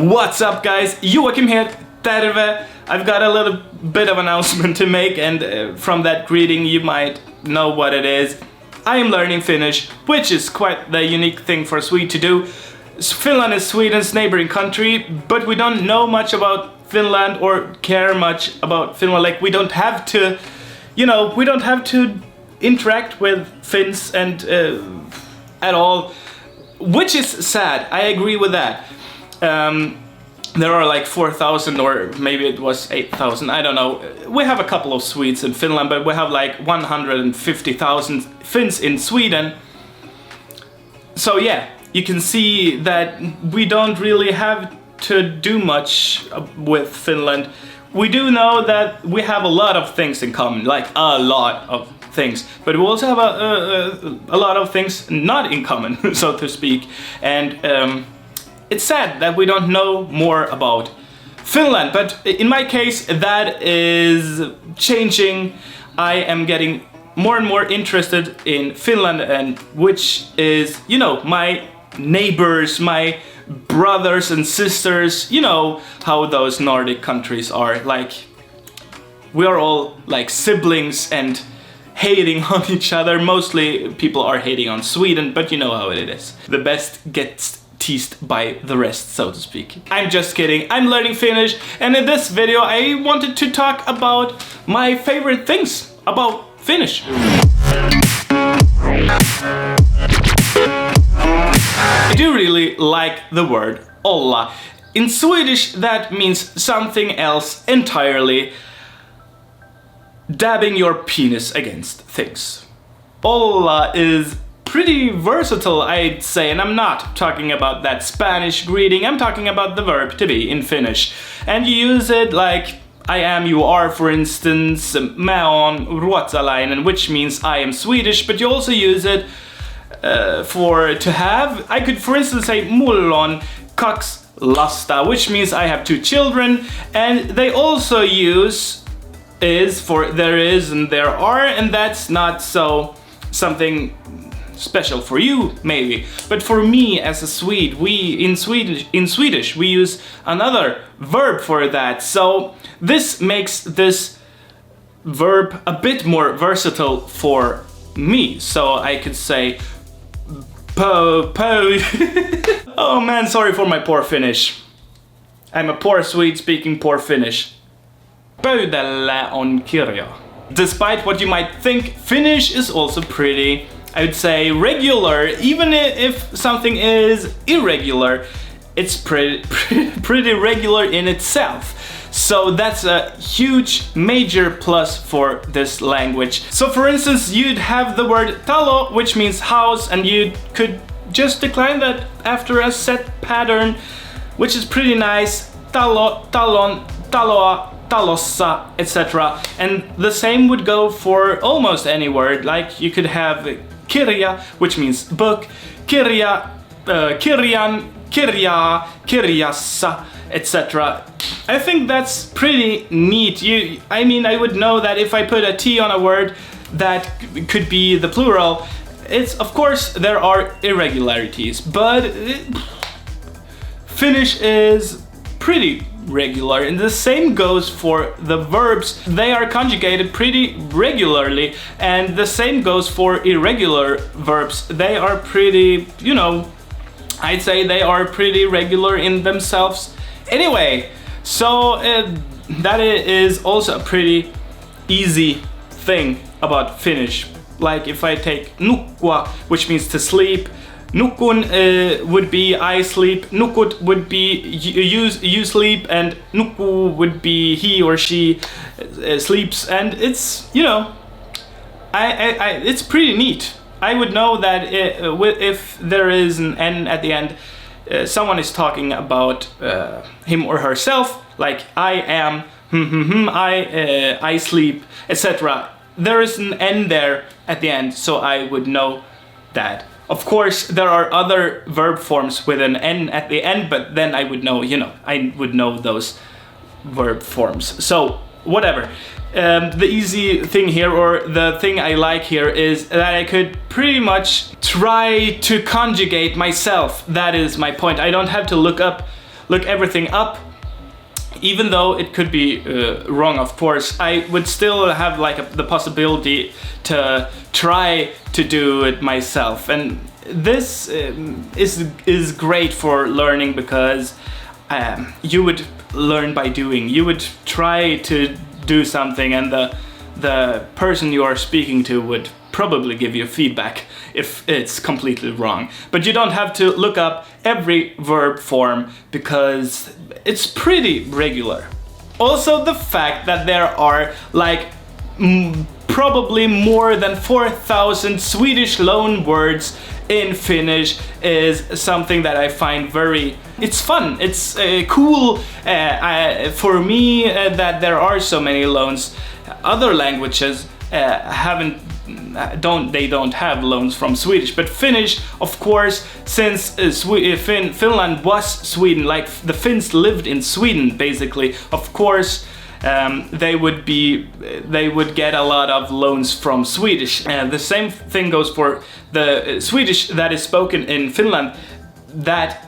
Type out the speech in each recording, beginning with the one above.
What's up, guys? JOAKIM here, terve! I've got a little bit of announcement to make, and from that greeting you might know what it is. I am learning Finnish, which is quite the unique thing for a Swede to do. Finland is Sweden's neighboring country, but we don't know much about Finland or care much about Finland. Like, we don't have to, we don't have to interact with Finns and at all, which is sad. I agree with that. There are like 4,000, or maybe it was 8,000, I don't know. We have a couple of Swedes in Finland, but we have like 150,000 Finns in Sweden. So yeah, you can see that we don't really have to do much with Finland. We do know that we have a lot of things in common, like a lot of things, but we also have a lot of things not in common, so to speak. And it's sad that we don't know more about Finland, but in my case that is changing. I am getting more and more interested in Finland, and which is, my neighbors, my brothers and sisters. You know how those Nordic countries are, like we are all like siblings and hating on each other. Mostly people are hating on Sweden, but you know how it is. The best gets teased by the rest, so to speak. I'm just kidding. I'm learning Finnish, and in this video I wanted to talk about my favorite things about Finnish. I do really like the word olla. In Swedish that means something else entirely. Dabbing your penis against things. Olla is pretty versatile, I'd say, and I'm not talking about that Spanish greeting, I'm talking about the verb to be in Finnish. And you use it like I am, you are, for instance, mä oon ruotsalainen, which means I am Swedish, but you also use it for to have. I could, for instance, say mulla on 2 lasta, which means I have 2 children, and they also use is for there is and there are, and that's not so something special for you, maybe, but for me as a Swede, in Swedish we use another verb for that. So this makes this verb a bit more versatile for me. So I could say po. Oh man, sorry for my poor Finnish. I'm a poor Swede speaking poor Finnish. Pöydällä on kirja. Despite what you might think, Finnish is also pretty, I would say, regular. Even if something is irregular, it's pretty regular in itself. So that's a huge, major plus for this language. So for instance, you'd have the word talo, which means house, and you could just decline that after a set pattern, which is pretty nice. Talo, talon, taloa, talossa, etc. And the same would go for almost any word. Like you could have kirja, which means book, kirja, kirjan, kirjaa, kirjassa, etc. I think that's pretty neat. I would know that if I put a T on a word that could be the plural. It's, of course, there are irregularities, but Finnish is pretty regular, and the same goes for the verbs. They are conjugated pretty regularly, and the same goes for irregular verbs. They are pretty, I'd say they are pretty regular in themselves anyway. So that is also a pretty easy thing about Finnish. Like if I take nukkua, which means to sleep, nukun would be I sleep, nukut would be you sleep, and nukku would be he or she sleeps, and it's, it's pretty neat. I would know that if there is an N at the end, someone is talking about him or herself, like I am, I sleep, etc. There is an N there at the end, so I would know that. Of course, there are other verb forms with an N at the end, but then I would know, I would know those verb forms. So, whatever. The easy thing here, or the thing I like here, is that I could pretty much try to conjugate myself. That is my point. I don't have to look up look everything up. Even though it could be wrong, of course, I would still have like the possibility to try to do it myself. And this is great for learning because you would learn by doing. You would try to do something, and the person you are speaking to would probably give you feedback if it's completely wrong. But you don't have to look up every verb form because it's pretty regular. Also, the fact that there are like probably more than 4,000 Swedish loan words in Finnish is something that I find it's fun, it's cool for me that there are so many loans. Other languages don't have loans from Swedish, but Finnish, of course, since Finland was Sweden, like the Finns lived in Sweden basically, of course they would get a lot of loans from Swedish. The same thing goes for the Swedish that is spoken in Finland. That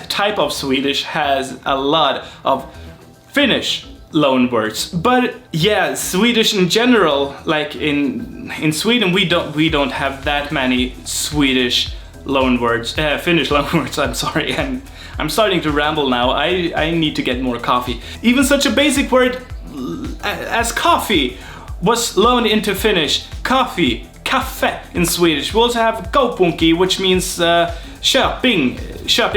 type of Swedish has a lot of Finnish loan words. But yeah, Swedish in general, like in Sweden, we don't have that many Swedish loan words, Finnish loan words. I'm sorry, I'm starting to ramble now. I need to get more coffee. Even such a basic word as coffee was loaned into Finnish. Coffee, kaffe in Swedish. We also have kaupunki, which means Köping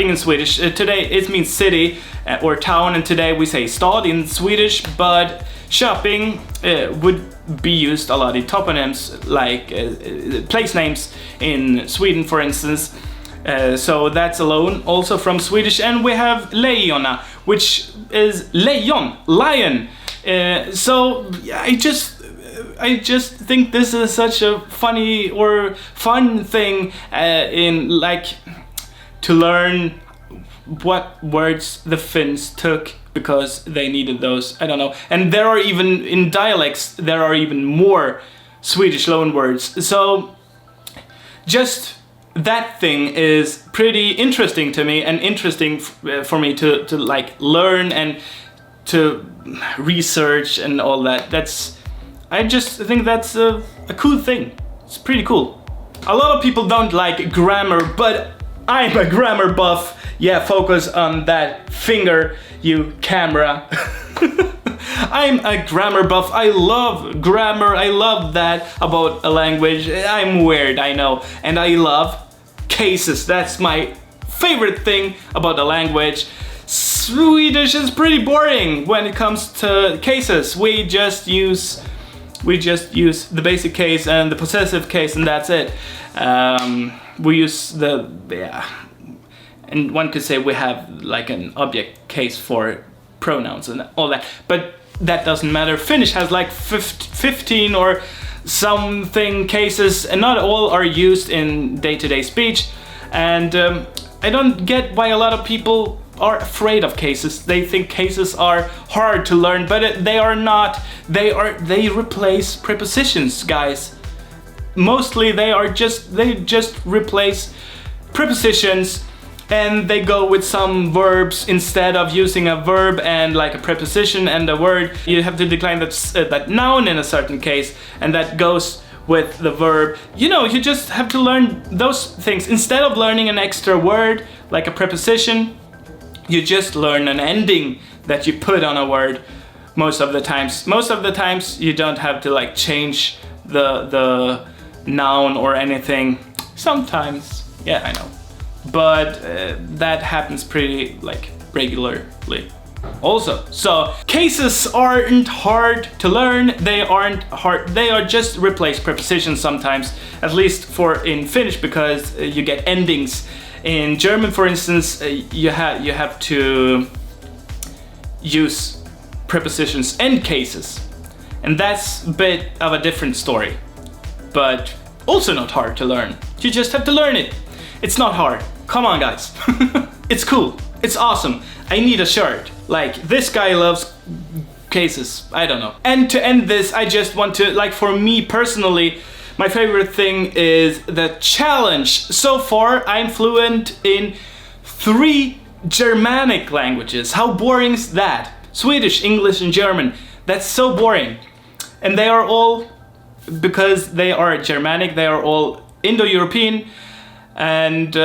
in Swedish. Today it means city or town, and today we say stad in Swedish, but Köping would be used a lot in toponyms, like place names in Sweden, for instance. So that's a loan also from Swedish. And we have leijona, which is lejon, lion. So I just think this is such a funny or fun thing in like to learn what words the Finns took because they needed those. I don't know. And there are even in dialects there are even more Swedish loan words. So just that thing is pretty interesting to me, and interesting for me to like learn and to research and all that. I just think that's a cool thing. It's pretty cool. A lot of people don't like grammar, but I'm a grammar buff. Yeah, focus on that finger, you camera. I'm a grammar buff. I love grammar. I love that about a language. I'm weird, I know. And I love cases. That's my favorite thing about a language. Swedish is pretty boring when it comes to cases. We just use the basic case and the possessive case, and that's it. We use and one could say we have like an object case for pronouns and all that, but that doesn't matter. Finnish has like 15 or something cases, and not all are used in day-to-day speech. And I don't get why a lot of people are afraid of cases. They think cases are hard to learn, but they are not. They replace prepositions, guys. Mostly they just replace prepositions, and they go with some verbs instead of using a verb and like a preposition and a word. You have to decline that noun in a certain case, and that goes with the verb. You know, you just have to learn those things. Instead of learning an extra word like a preposition, you just learn an ending that you put on a word most of the times. Most of the times you don't have to like change the noun or anything. Sometimes, yeah, I know. But that happens pretty like regularly also. So cases aren't hard to learn. They aren't hard. They are just replace prepositions sometimes, at least in Finnish, because you get endings. In German, for instance, you have to use prepositions and cases, and that's a bit of a different story, but also not hard to learn. You just have to learn it. It's not hard. Come on, guys. It's cool. It's awesome. I need a shirt. Like, this guy loves cases. I don't know. And to end this, I just want to, like, for me personally, my favorite thing is the challenge. So far, I'm fluent in 3 Germanic languages, how boring is that? Swedish, English and German, that's so boring. And they are all, because they are Germanic, they are all Indo-European. And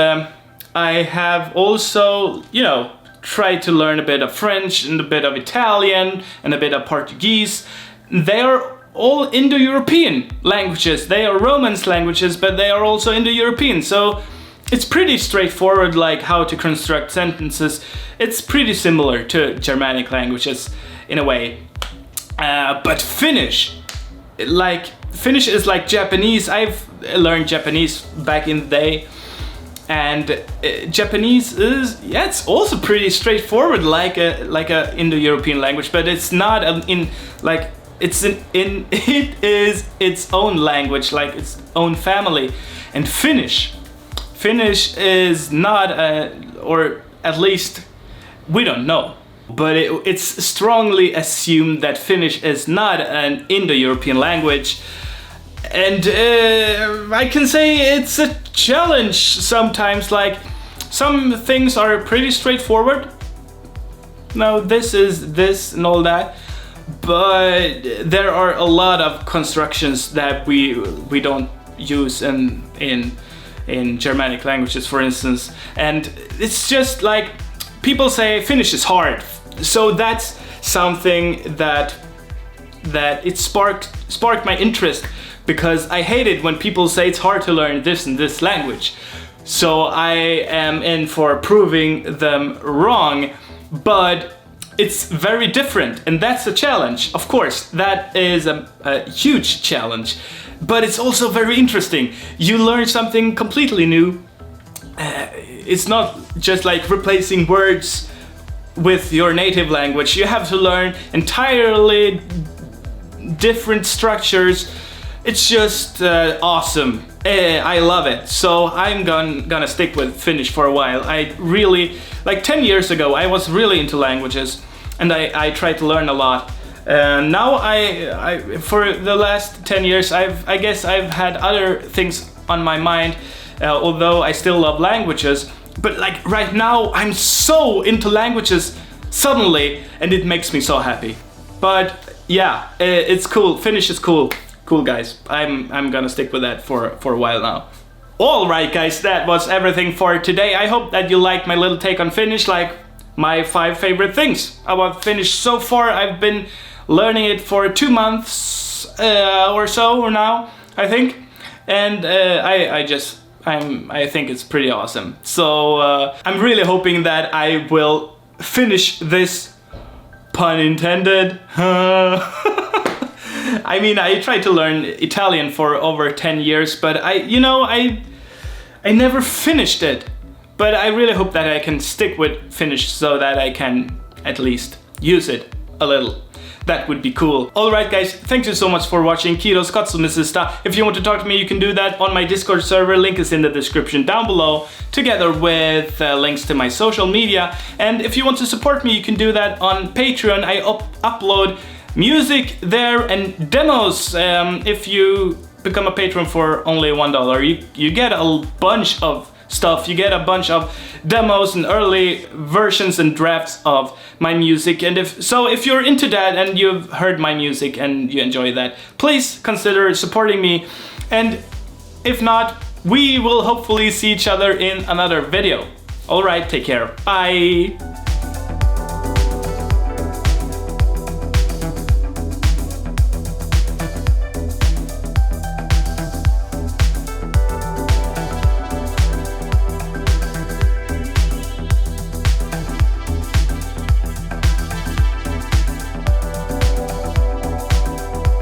I have also, you know, tried to learn a bit of French and a bit of Italian and a bit of Portuguese. They are all Indo-European languages. They are Romance languages, but they are also Indo-European. So it's pretty straightforward, like how to construct sentences. It's pretty similar to Germanic languages in a way. But Finnish is like Japanese. I've learned Japanese back in the day. And Japanese is, yeah, it's also pretty straightforward, like a Indo-European language, but it's not it is its own language, like its own family. And Finnish is not or at least we don't know, but it's strongly assumed that Finnish is not an Indo-European language. And I can say it's a challenge sometimes, like some things are pretty straightforward. No, this is this and all that. But there are a lot of constructions that we don't use in Germanic languages, for instance. And it's just like people say Finnish is hard. So that's something that it sparked my interest. Because I hate it when people say it's hard to learn this and this language. So I am in for proving them wrong, but it's very different, and that's a challenge. Of course, that is a huge challenge, but it's also very interesting. You learn something completely new. It's not just like replacing words with your native language. You have to learn entirely different structures. It's just awesome. I love it. So I'm gonna stick with Finnish for a while. I really, like 10 years ago, I was really into languages and I tried to learn a lot. Now I for the last 10 years, I guess I've had other things on my mind, although I still love languages. But like right now, I'm so into languages suddenly, and it makes me so happy. But yeah, it's cool. Finnish is cool. Cool, guys. I'm gonna stick with that for a while now. Alright guys, that was everything for today. I hope that you liked my little take on Finnish, like my 5 favorite things about Finnish so far. I've been learning it for 2 months or so now, I think. And I think it's pretty awesome. So I'm really hoping that I will finish this, pun intended. I mean, I tried to learn Italian for over 10 years, but I never finished it. But I really hope that I can stick with Finnish so that I can at least use it a little. That would be cool. Alright guys, thank you so much for watching. Kiitos katsomisesta. If you want to talk to me, you can do that on my Discord server. Link is in the description down below, together with links to my social media. And if you want to support me, you can do that on Patreon. I upload music there and demos. If you become a patron for only $1, you get a bunch of stuff. You get a bunch of demos and early versions and drafts of my music. And if you're into that and you've heard my music and you enjoy that, please consider supporting me. And if not, we will hopefully see each other in another video. Alright, take care. Bye!